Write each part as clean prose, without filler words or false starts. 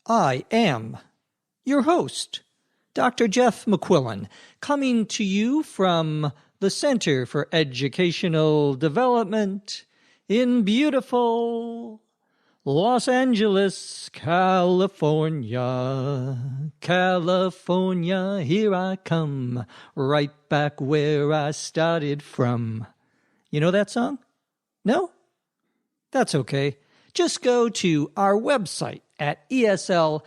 I am your host, Dr. Jeff McQuillan, coming to you from the Center for Educational Development in beautiful Los Angeles, California. California, here I come, right back where I started from. You know that song? No? That's okay. Just go to our website at eslpod.com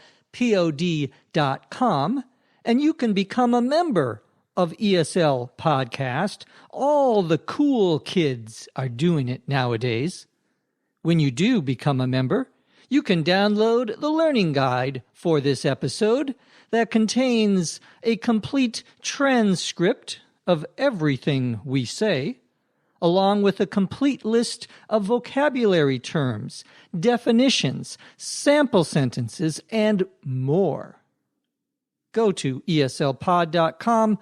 and you can become a member of ESL Podcast. All the cool kids are doing it nowadays. When you do become a member, you can download the learning guide for this episode that contains a complete transcript of everything we say, along with a complete list of vocabulary terms, definitions, sample sentences, and more. Go to eslpod.com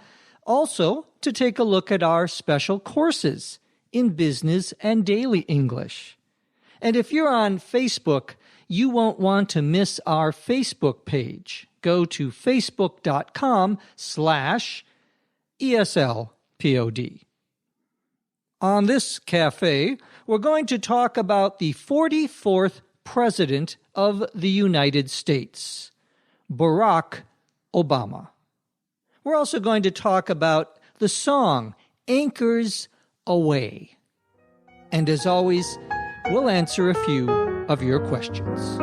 also to take a look at our special courses in business and daily English. And if you're on Facebook, you won't want to miss our Facebook page. Go to facebook.com/ESLPod. On this cafe, we're going to talk about the 44th President of the United States, Barack Obama. We're also going to talk about the song Anchors Aweigh. And as always, we'll answer a few of your questions.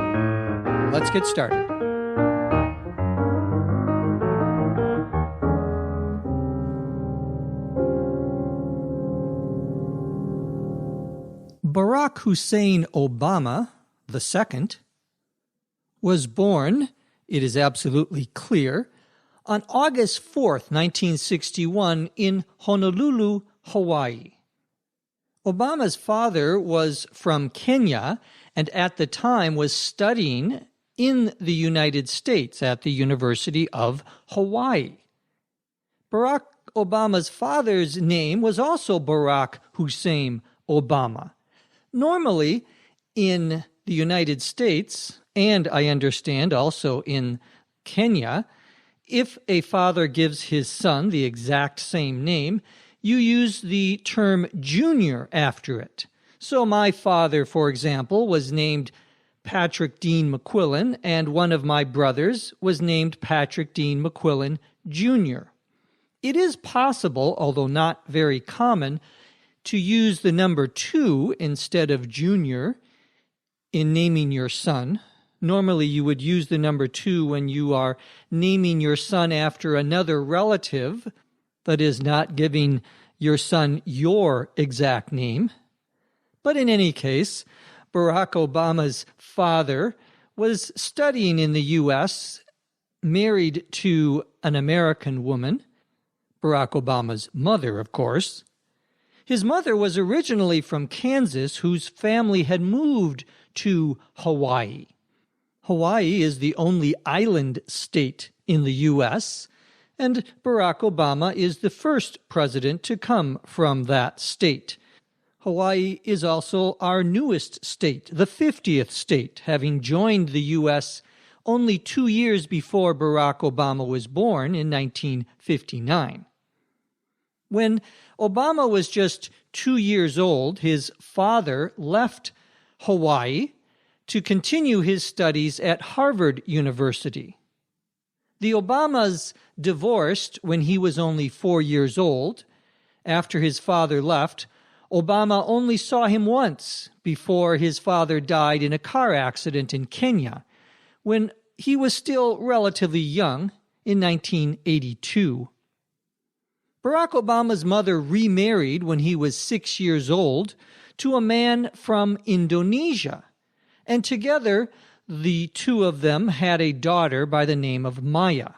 Let's get started. Barack Hussein Obama II was born, it is absolutely clear, on August 4th, 1961 in Honolulu, Hawaii. Obama's father was from Kenya and at the time was studying in the United States at the University of Hawaii. Barack Obama's father's name was also Barack Hussein Obama. Normally, in the United States, and I understand also in Kenya, if a father gives his son the exact same name, you use the term junior after it. So my father, for example, was named Patrick Dean McQuillan, and one of my brothers was named Patrick Dean McQuillan Jr. It is possible, although not very common, to use the number 2 instead of junior in naming your son. Normally, you would use the number 2 when you are naming your son after another relative, that is, not giving your son your exact name. But in any case, Barack Obama's father was studying in the U.S., married to an American woman, Barack Obama's mother, of course. His mother was originally from Kansas, whose family had moved to Hawaii. Hawaii is the only island state in the U.S., and Barack Obama is the first president to come from that state. Hawaii is also our newest state, the 50th state, having joined the U.S. only 2 years before Barack Obama was born in 1959. When Obama was just 2 years old, his father left Hawaii to continue his studies at Harvard University. The Obamas divorced when he was only 4 years old. After his father left, Obama only saw him once before his father died in a car accident in Kenya, when he was still relatively young in 1982. Barack Obama's mother remarried when he was 6 years old to a man from Indonesia, and together the two of them had a daughter by the name of Maya.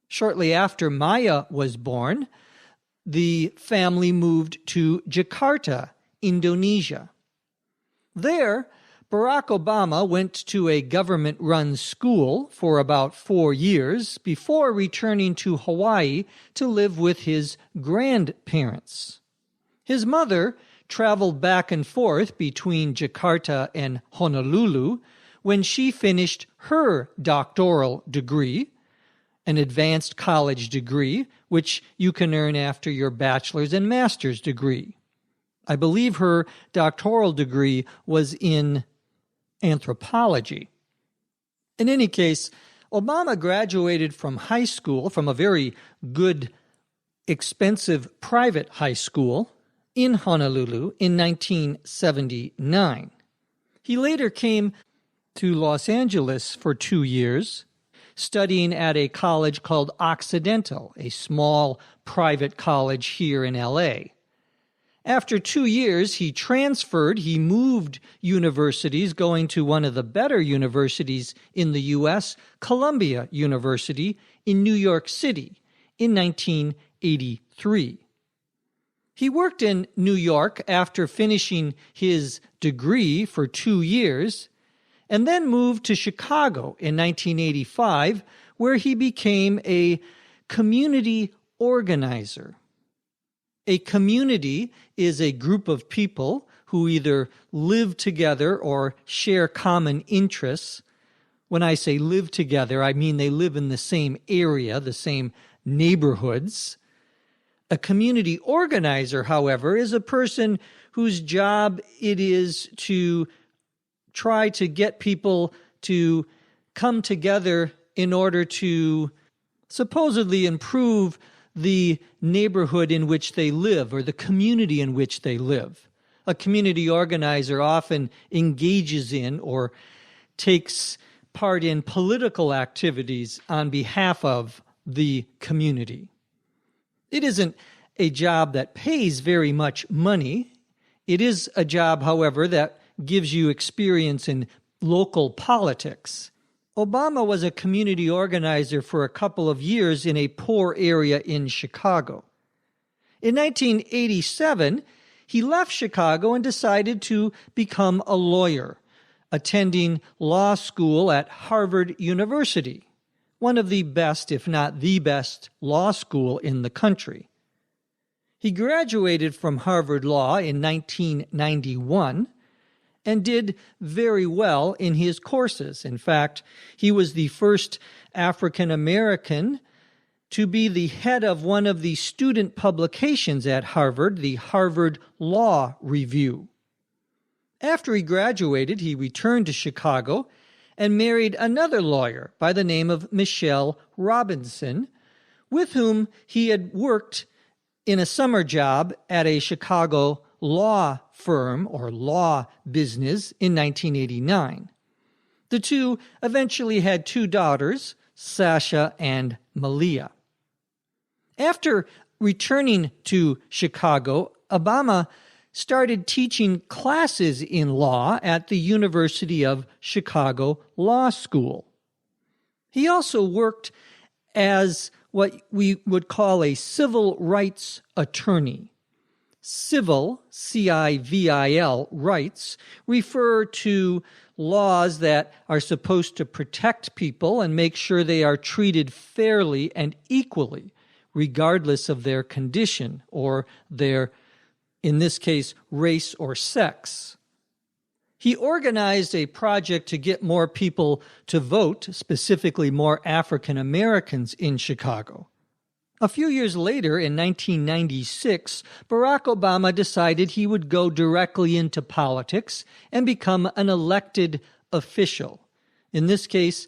Shortly after Maya was born, the family moved to Jakarta, Indonesia. There, Barack Obama went to a government-run school for about 4 years before returning to Hawaii to live with his grandparents. His mother traveled back and forth between Jakarta and Honolulu when she finished her doctoral degree, an advanced college degree, which you can earn after your bachelor's and master's degree. I believe her doctoral degree was in anthropology. In any case, Obama graduated from high school, from a very good, expensive private high school in Honolulu in 1979. He later came to Los Angeles for 2 years, studying at a college called Occidental, a small private college here in L.A. After 2 years, he moved universities, going to one of the better universities in the U.S., Columbia University in New York City, in 1983. He worked in New York after finishing his degree for 2 years, and then moved to Chicago in 1985, where he became a community organizer. A community is a group of people who either live together or share common interests. When I say live together, I mean they live in the same area, the same neighborhoods. A community organizer, however, is a person whose job it is to try to get people to come together in order to supposedly improve the neighborhood in which they live or the community in which they live. A community organizer often engages in or takes part in political activities on behalf of the community. It isn't a job that pays very much money. It is a job, however, that gives you experience in local politics. Obama was a community organizer for a couple of years in a poor area in Chicago. In 1987, he left Chicago and decided to become a lawyer, attending law school at Harvard University, one of the best, if not the best, law school in the country. He graduated from Harvard Law in 1991 and did very well in his courses. In fact, he was the first African American to be the head of one of the student publications at Harvard, the Harvard Law Review. After he graduated, he returned to Chicago and married another lawyer by the name of Michelle Robinson, with whom he had worked in a summer job at a Chicago law firm or law business in 1989. The two eventually had 2 daughters, Sasha and Malia. After returning to Chicago, Obama started teaching classes in law at the University of Chicago Law School. He also worked as what we would call a civil rights attorney. Civil, C-I-V-I-L, rights refer to laws that are supposed to protect people and make sure they are treated fairly and equally, regardless of their condition or their, in this case, race or sex. He organized a project to get more people to vote, specifically more African Americans in Chicago. A few years later, in 1996, Barack Obama decided he would go directly into politics and become an elected official. In this case,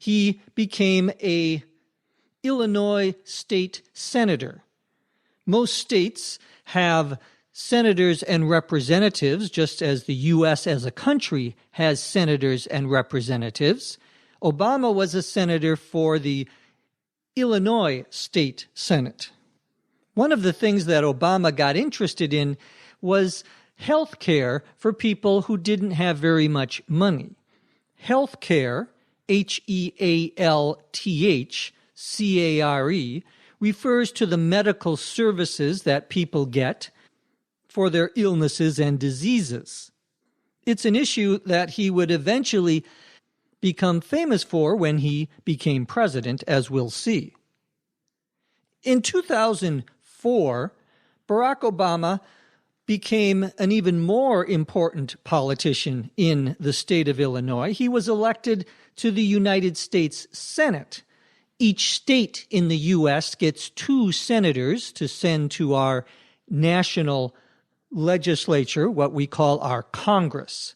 he became an Illinois state senator. Most states have senators and representatives, just as the U.S. as a country has senators and representatives. Obama was a senator for the Illinois State Senate. One of the things that Obama got interested in was health care for people who didn't have very much money. Health care, H-E-A-L-T-H-C-A-R-E, refers to the medical services that people get for their illnesses and diseases. It's an issue that he would eventually become famous for when he became president, as we'll see. In 2004, Barack Obama became an even more important politician in the state of Illinois. He was elected to the United States Senate. Each state in the U.S. gets 2 senators to send to our national legislature, what we call our Congress.